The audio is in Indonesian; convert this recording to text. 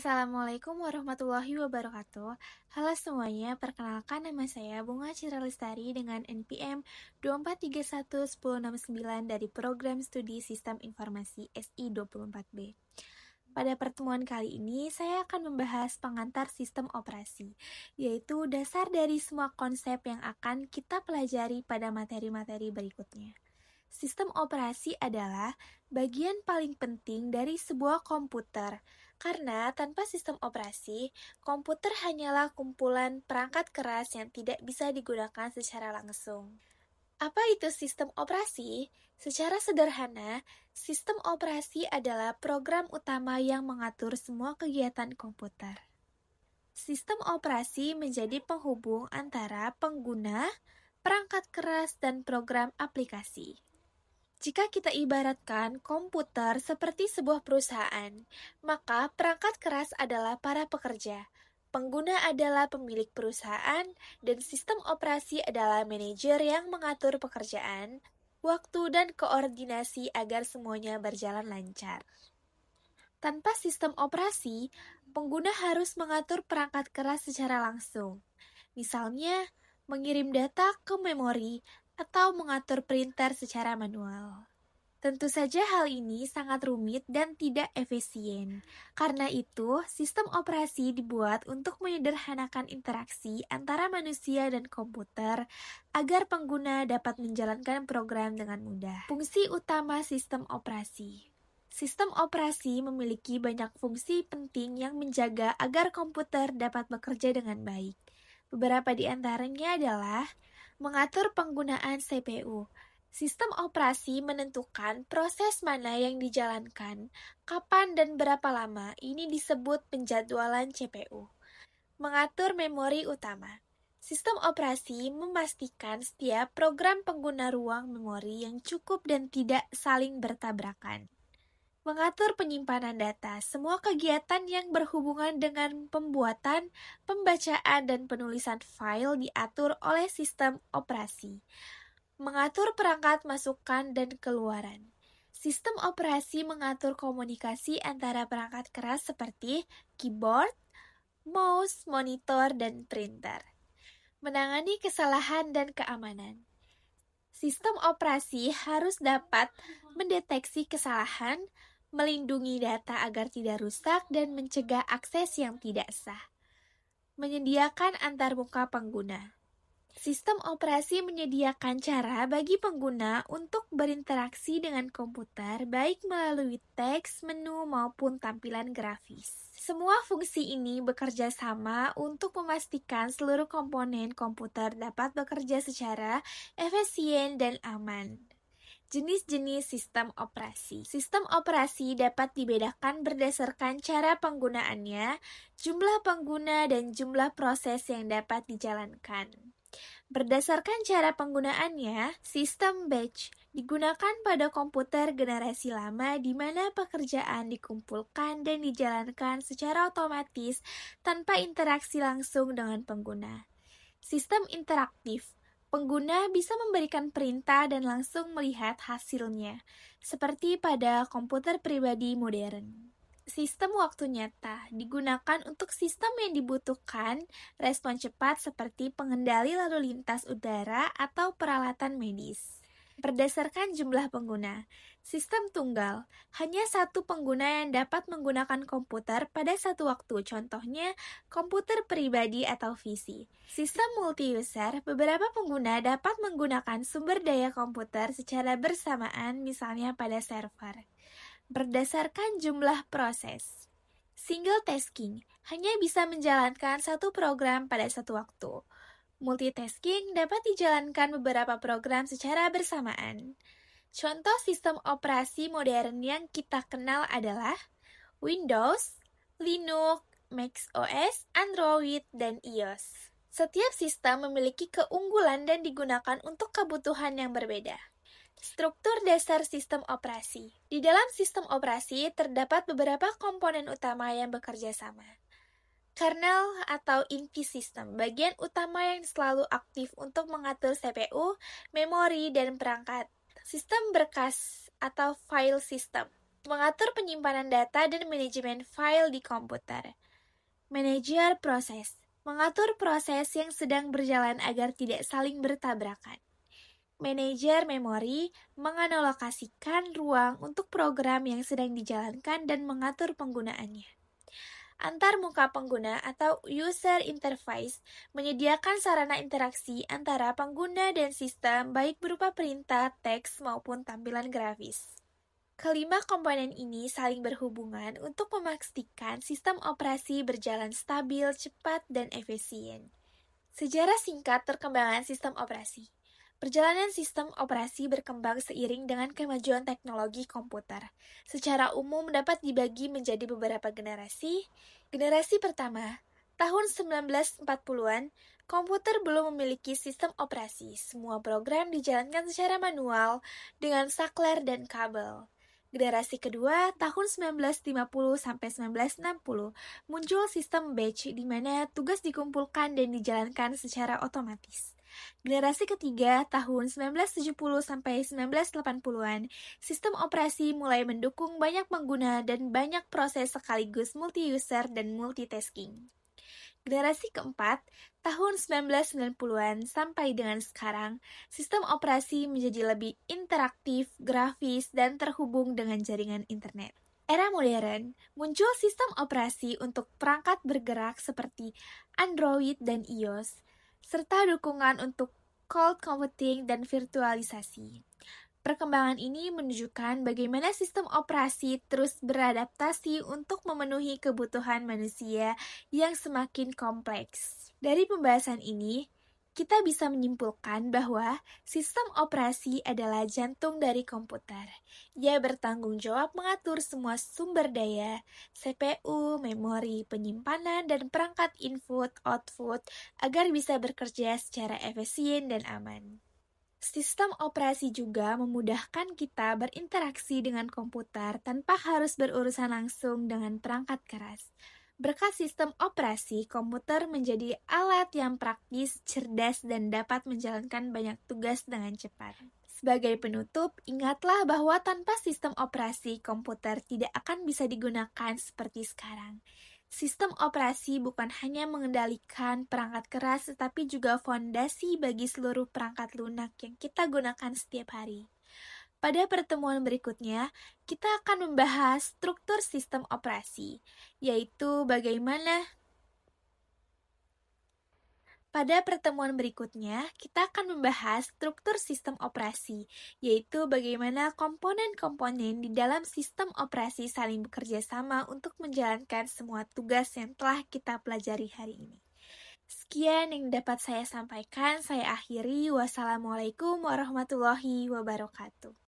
Assalamualaikum warahmatullahi wabarakatuh. Halo semuanya, perkenalkan nama saya Bunga Citra Lestari dengan NPM 24311069 dari Program Studi Sistem Informasi SI24B. Pada pertemuan kali ini, saya akan membahas pengantar sistem operasi, yaitu dasar dari semua konsep yang akan kita pelajari pada materi-materi berikutnya. Sistem operasi adalah bagian paling penting dari sebuah komputer, karena tanpa sistem operasi, komputer hanyalah kumpulan perangkat keras yang tidak bisa digunakan secara langsung. Apa itu sistem operasi? Secara sederhana, sistem operasi adalah program utama yang mengatur semua kegiatan komputer. Sistem operasi menjadi penghubung antara pengguna, perangkat keras, dan program aplikasi. Jika kita ibaratkan komputer seperti sebuah perusahaan, maka perangkat keras adalah para pekerja, pengguna adalah pemilik perusahaan, dan sistem operasi adalah manajer yang mengatur pekerjaan, waktu, dan koordinasi agar semuanya berjalan lancar. Tanpa sistem operasi, pengguna harus mengatur perangkat keras secara langsung. Misalnya, mengirim data ke memori atau mengatur printer secara manual. Tentu saja hal ini sangat rumit dan tidak efisien. Karena itu, sistem operasi dibuat untuk menyederhanakan interaksi antara manusia dan komputer agar pengguna dapat menjalankan program dengan mudah. Fungsi utama sistem operasi. Sistem operasi memiliki banyak fungsi penting yang menjaga agar komputer dapat bekerja dengan baik. Beberapa di antaranya adalah mengatur penggunaan CPU. Sistem operasi menentukan proses mana yang dijalankan, kapan dan berapa lama. Ini disebut penjadwalan CPU. Mengatur memori utama. Sistem operasi memastikan setiap program pengguna ruang memori yang cukup dan tidak saling bertabrakan. Mengatur penyimpanan data. Semua kegiatan yang berhubungan dengan pembuatan, pembacaan, dan penulisan file diatur oleh sistem operasi. Mengatur perangkat masukan dan keluaran. Sistem operasi mengatur komunikasi antara perangkat keras seperti keyboard, mouse, monitor, dan printer. Menangani kesalahan dan keamanan. Sistem operasi harus dapat mendeteksi kesalahan, melindungi data agar tidak rusak, dan mencegah akses yang tidak sah. Menyediakan antarmuka pengguna. Sistem operasi menyediakan cara bagi pengguna untuk berinteraksi dengan komputer, baik melalui teks, menu, maupun tampilan grafis. Semua fungsi ini bekerja sama untuk memastikan seluruh komponen komputer dapat bekerja secara efisien dan aman. Jenis-jenis sistem operasi. Sistem operasi dapat dibedakan berdasarkan cara penggunaannya, jumlah pengguna, dan jumlah proses yang dapat dijalankan. Berdasarkan cara penggunaannya, sistem batch digunakan pada komputer generasi lama di mana pekerjaan dikumpulkan dan dijalankan secara otomatis tanpa interaksi langsung dengan pengguna. Sistem interaktif. Pengguna bisa memberikan perintah dan langsung melihat hasilnya, seperti pada komputer pribadi modern. Sistem waktu nyata digunakan untuk sistem yang dibutuhkan respon cepat seperti pengendali lalu lintas udara atau peralatan medis. Berdasarkan jumlah pengguna, sistem tunggal, hanya satu pengguna yang dapat menggunakan komputer pada satu waktu, contohnya komputer pribadi atau PC. Sistem multi-user, beberapa pengguna dapat menggunakan sumber daya komputer secara bersamaan, misalnya pada server. Berdasarkan jumlah proses. Single tasking, hanya bisa menjalankan satu program pada satu waktu. Multitasking dapat dijalankan beberapa program secara bersamaan. Contoh sistem operasi modern yang kita kenal adalah Windows, Linux, Mac OS, Android, dan iOS. Setiap sistem memiliki keunggulan dan digunakan untuk kebutuhan yang berbeda. Struktur dasar sistem operasi. Di dalam sistem operasi terdapat beberapa komponen utama yang bekerja sama. Kernel atau inti sistem, bagian utama yang selalu aktif untuk mengatur CPU, memori, dan perangkat. Sistem berkas atau file system. Mengatur penyimpanan data dan manajemen file di komputer. Manajer proses. Mengatur proses yang sedang berjalan agar tidak saling bertabrakan. Manajer memori mengalokasikan ruang untuk program yang sedang dijalankan dan mengatur penggunaannya. Antar muka pengguna atau user interface menyediakan sarana interaksi antara pengguna dan sistem baik berupa perintah, teks, maupun tampilan grafis. Kelima komponen ini saling berhubungan untuk memastikan sistem operasi berjalan stabil, cepat, dan efisien. Sejarah singkat perkembangan sistem operasi. Perjalanan sistem operasi berkembang seiring dengan kemajuan teknologi komputer. Secara umum dapat dibagi menjadi beberapa generasi. Generasi pertama, tahun 1940-an, komputer belum memiliki sistem operasi. Semua program dijalankan secara manual dengan saklar dan kabel. Generasi kedua, tahun 1950 sampai 1960, muncul sistem batch di mana tugas dikumpulkan dan dijalankan secara otomatis. Generasi ketiga, tahun 1970 sampai 1980-an, sistem operasi mulai mendukung banyak pengguna dan banyak proses sekaligus multi-user dan multitasking. Generasi keempat, tahun 1990-an sampai dengan sekarang, sistem operasi menjadi lebih interaktif, grafis, dan terhubung dengan jaringan internet. Era modern, muncul sistem operasi untuk perangkat bergerak seperti Android dan iOS, serta dukungan untuk cloud computing dan virtualisasi. Perkembangan ini menunjukkan bagaimana sistem operasi terus beradaptasi untuk memenuhi kebutuhan manusia yang semakin kompleks. Dari pembahasan ini, kita bisa menyimpulkan bahwa sistem operasi adalah jantung dari komputer. Ia bertanggung jawab mengatur semua sumber daya, CPU, memori, penyimpanan, dan perangkat input-output agar bisa bekerja secara efisien dan aman. Sistem operasi juga memudahkan kita berinteraksi dengan komputer tanpa harus berurusan langsung dengan perangkat keras. Berkat sistem operasi, komputer menjadi alat yang praktis, cerdas, dan dapat menjalankan banyak tugas dengan cepat. Sebagai penutup, ingatlah bahwa tanpa sistem operasi, komputer tidak akan bisa digunakan seperti sekarang. Sistem operasi bukan hanya mengendalikan perangkat keras, tetapi juga fondasi bagi seluruh perangkat lunak yang kita gunakan setiap hari. Pada pertemuan berikutnya, kita akan membahas struktur sistem operasi, yaitu bagaimana Pada pertemuan berikutnya, kita akan membahas struktur sistem operasi, yaitu bagaimana komponen-komponen di dalam sistem operasi saling bekerja sama untuk menjalankan semua tugas yang telah kita pelajari hari ini. Sekian yang dapat saya sampaikan, saya akhiri. Wassalamualaikum warahmatullahi wabarakatuh.